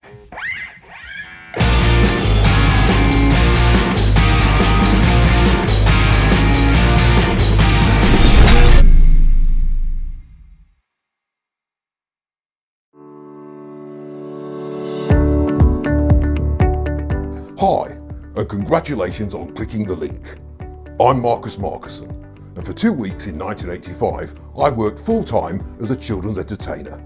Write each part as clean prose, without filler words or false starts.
Hi, and congratulations on clicking the link. I'm Markus Markusson, and for 2 weeks in 1985, I worked full-time as a children's entertainer.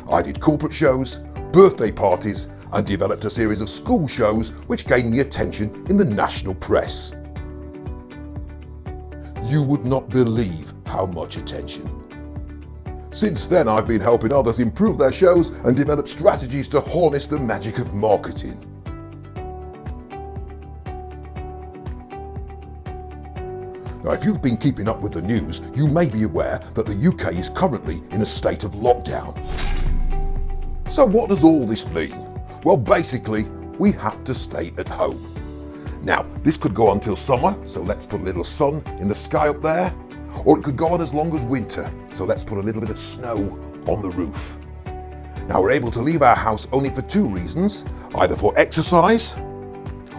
I did corporate shows, birthday parties, and developed a series of school shows which gained me attention in the national press. You would not believe how much attention. Since then, I've been helping others improve their shows and develop strategies to harness the magic of marketing. Now, if you've been keeping up with the news, you may be aware that the UK is currently in a state of lockdown. So what does all this mean? Well, basically, we have to stay at home. Now, this could go on till summer, so let's put a little sun in the sky up there. Or it could go on as long as winter, so let's put a little bit of snow on the roof. Now, we're able to leave our house only for 2 reasons, either for exercise,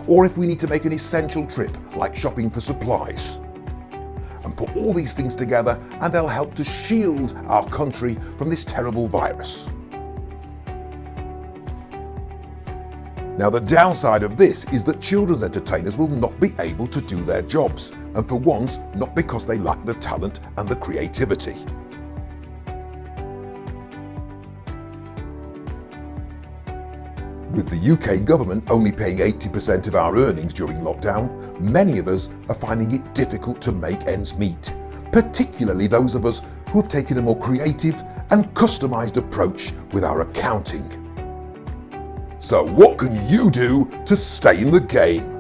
or if we need to make an essential trip, like shopping for supplies. And put all these things together and they'll help to shield our country from this terrible virus. Now, the downside of this is that children's entertainers will not be able to do their jobs, and for once, not because they lack the talent and the creativity. With the UK government only paying 80% of our earnings during lockdown, many of us are finding it difficult to make ends meet, particularly those of us who have taken a more creative and customised approach with our accounting. So what can you do to stay in the game?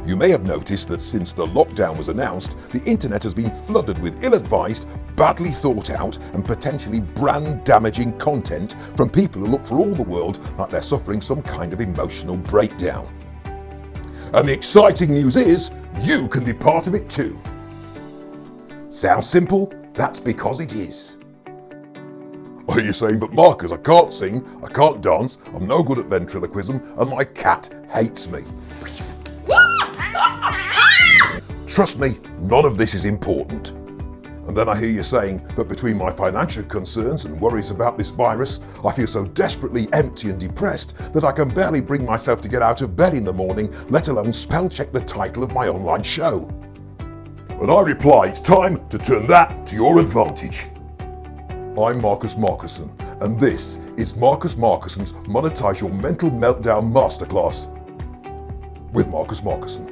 You may have noticed that since the lockdown was announced, the internet has been flooded with ill-advised, badly thought out and potentially brand-damaging content from people who look for all the world like they're suffering some kind of emotional breakdown. And the exciting news is, you can be part of it too. Sounds simple? That's because it is. Are you saying, but Marcus, I can't sing, I can't dance, I'm no good at ventriloquism, and my cat hates me? Trust me, none of this is important. And then I hear you saying, but between my financial concerns and worries about this virus, I feel so desperately empty and depressed that I can barely bring myself to get out of bed in the morning, let alone spell check the title of my online show. And I reply, it's time to turn that to your advantage. I'm Markus Markusson, and this is Markus Markusson's Monetize Your Mental Meltdown Masterclass with Markus Markusson.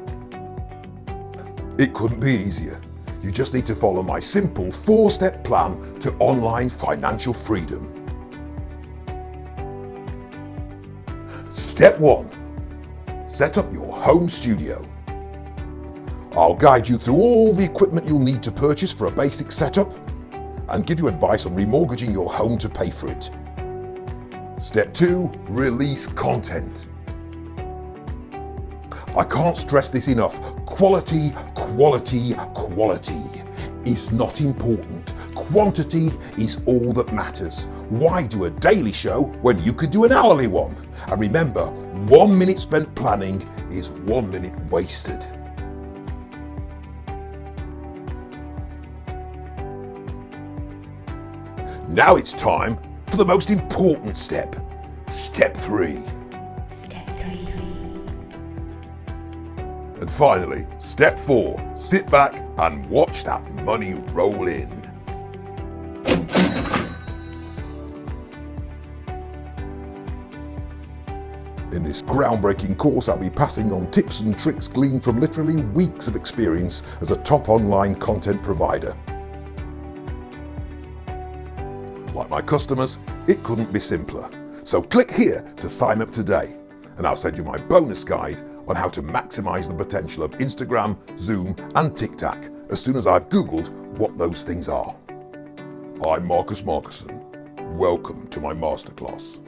It couldn't be easier. You just need to follow my simple 4-step plan to online financial freedom. Step 1. Set up your home studio. I'll guide you through all the equipment you'll need to purchase for a basic setup and give you advice on remortgaging your home to pay for it. Step 2. Release content. I can't stress this enough. Quality, quality, quality is not important. Quantity is all that matters. Why do a daily show when you could do an hourly one? And remember, 1 minute spent planning is 1 minute wasted. Now it's time for the most important step. Step 3. And finally, step 4, sit back and watch that money roll in. In this groundbreaking course, I'll be passing on tips and tricks gleaned from literally weeks of experience as a top online content provider. Like my customers, it couldn't be simpler. So click here to sign up today, and I'll send you my bonus guide on how to maximize the potential of Instagram, Zoom, and TikTok as soon as I've Googled what those things are. I'm Markus Markusson. Welcome to my masterclass.